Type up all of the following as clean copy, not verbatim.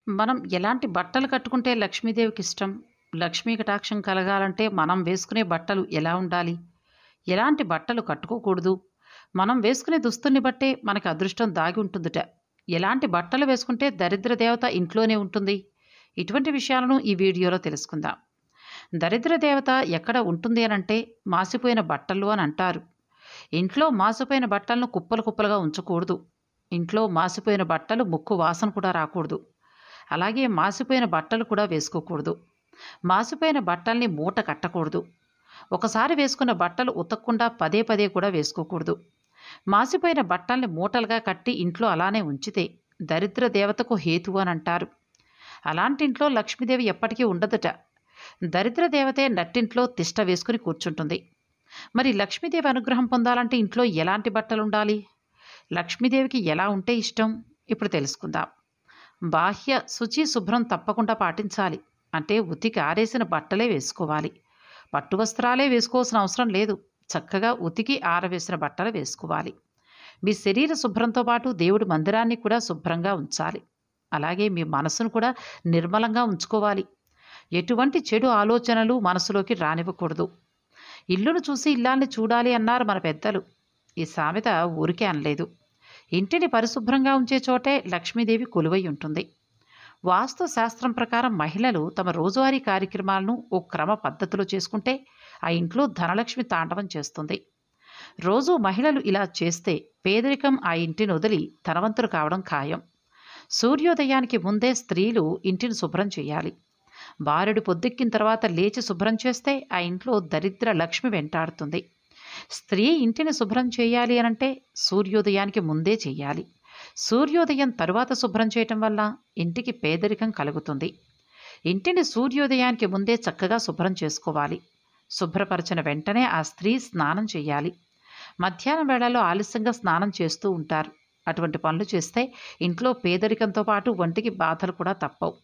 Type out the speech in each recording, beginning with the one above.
మనం ఎలాంటి బట్టలు కట్టుకుంటే లక్ష్మీదేవికి ఇష్టం? లక్ష్మీ కటాక్షం కలగాలంటే మనం వేసుకునే బట్టలు ఎలా ఉండాలి? ఎలాంటి బట్టలు కట్టుకోకూడదు? మనం వేసుకునే దుస్తుల్ని బట్టే మనకి అదృష్టం దాగి ఉంటుందిట. ఎలాంటి బట్టలు వేసుకుంటే దరిద్ర దేవత ఇంట్లోనే ఉంటుంది? ఇటువంటి విషయాలను ఈ వీడియోలో తెలుసుకుందాం. దరిద్ర దేవత ఎక్కడ ఉంటుంది అనంటే మాసిపోయిన బట్టలు అని అంటారు. ఇంట్లో మాసిపోయిన బట్టలను కుప్పలు కుప్పలుగా ఉంచకూడదు. ఇంట్లో మాసిపోయిన బట్టలు ముక్కు వాసన కూడా రాకూడదు. అలాగే మాసిపోయిన బట్టలు కూడా వేసుకోకూడదు. మాసిపోయిన బట్టల్ని మూట కట్టకూడదు. ఒకసారి వేసుకున్న బట్టలు ఉతకకుండా పదే పదే కూడా వేసుకోకూడదు. మాసిపోయిన బట్టల్ని మూటలుగా కట్టి ఇంట్లో అలానే ఉంచితే దరిద్ర దేవతకు హేతు అని అంటారు. అలాంటి ఇంట్లో లక్ష్మీదేవి ఎప్పటికీ ఉండదట. దరిద్ర దేవతే నట్టింట్లో తిష్ట వేసుకుని కూర్చుంటుంది. మరి లక్ష్మీదేవి అనుగ్రహం పొందాలంటే ఇంట్లో ఎలాంటి బట్టలు ఉండాలి? లక్ష్మీదేవికి ఎలా ఉంటే ఇష్టం? ఇప్పుడు తెలుసుకుందాం. బాహ్య శుచి శుభ్రం తప్పకుండా పాటించాలి. అంటే ఉతికి ఆరేసిన బట్టలే వేసుకోవాలి. పట్టు వస్త్రాలే వేసుకోవాల్సిన అవసరం లేదు. చక్కగా ఉతికి ఆరవేసిన బట్టలు వేసుకోవాలి. మీ శరీర శుభ్రంతో పాటు దేవుడి మందిరాన్ని కూడా శుభ్రంగా ఉంచాలి. అలాగే మీ మనసును కూడా నిర్మలంగా ఉంచుకోవాలి. ఎటువంటి చెడు ఆలోచనలు మనసులోకి రానివ్వకూడదు. ఇల్లును చూసి ఇల్లాల్ని చూడాలి అన్నారు మన పెద్దలు. ఈ సామెత ఊరికే అనలేదు. ఇంటిని పరిశుభ్రంగా ఉంచే చోటే లక్ష్మీదేవి కొలువై ఉంటుంది. వాస్తు శాస్త్రం ప్రకారం మహిళలు తమ రోజువారీ కార్యక్రమాలను ఓ క్రమ పద్ధతిలో చేసుకుంటే ఆ ఇంట్లో ధనలక్ష్మి తాండవం చేస్తుంది. రోజు మహిళలు ఇలా చేస్తే పేదరికం ఆ ఇంటిని వదిలి ధనవంతులు కావడం ఖాయం. సూర్యోదయానికి ముందే స్త్రీలు ఇంటిని శుభ్రం చేయాలి. బారెడు పొద్దెక్కిన తర్వాత లేచి శుభ్రం చేస్తే ఆ ఇంట్లో దరిద్ర లక్ష్మి వెంటాడుతుంది. స్త్రీ ఇంటిని శుభ్రం చేయాలి అనంటే సూర్యోదయానికి ముందే చేయాలి. సూర్యోదయం తరువాత శుభ్రం చేయటం వల్ల ఇంటికి పేదరికం కలుగుతుంది. ఇంటిని సూర్యోదయానికి ముందే చక్కగా శుభ్రం చేసుకోవాలి. శుభ్రపరచిన వెంటనే ఆ స్త్రీ స్నానం చేయాలి. మధ్యాహ్నం వేళల్లో ఆలస్యంగా స్నానం చేస్తూ ఉంటారు. అటువంటి పనులు చేస్తే ఇంట్లో పేదరికంతో పాటు ఒంటికి బాధలు కూడా తప్పవు.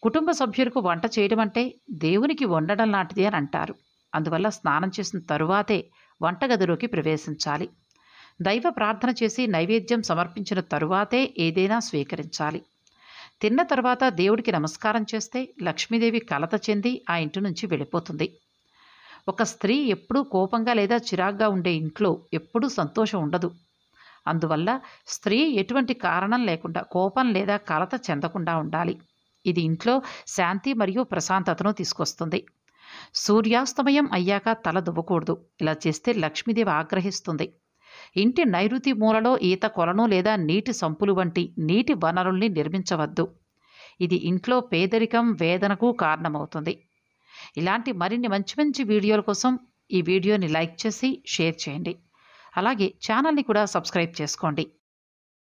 కుటుంబ సభ్యులకు వంట చేయడం అంటే దేవునికి వండడం లాంటిది అని అంటారు. అందువల్ల స్నానం చేసిన తరువాతే వంటగదిలోకి ప్రవేశించాలి. దైవ ప్రార్థన చేసి నైవేద్యం సమర్పించిన తరువాతే ఏదైనా స్వీకరించాలి. తిన్న తర్వాత దేవుడికి నమస్కారం చేస్తే లక్ష్మీదేవి కలత చెంది ఆ ఇంటి నుంచి వెళ్ళిపోతుంది. ఒక స్త్రీ ఎప్పుడూ కోపంగా లేదా చిరాగ్గా ఉండే ఇంట్లో ఎప్పుడూ సంతోషం ఉండదు. అందువల్ల స్త్రీ ఎటువంటి కారణం లేకుండా కోపం లేదా కలత చెందకుండా ఉండాలి. ఇది ఇంట్లో శాంతి మరియు ప్రశాంతతను తీసుకొస్తుంది. సూర్యాస్తమయం అయ్యాక తల దువ్వకూడదు. ఇలా చేస్తే లక్ష్మీదేవి ఆగ్రహిస్తుంది. ఇంటి నైరుతి మూలలో ఈత కొలను లేదా నీటి సంపులు వంటి నీటి వనరుల్ని నిర్మించవద్దు. ఇది ఇంట్లో పేదరికం వేదనకు కారణమవుతుంది. ఇలాంటి మరిన్ని మంచి మంచి వీడియోల కోసం ఈ వీడియోని లైక్ చేసి షేర్ చేయండి. అలాగే ఛానల్ని కూడా సబ్స్క్రైబ్ చేసుకోండి.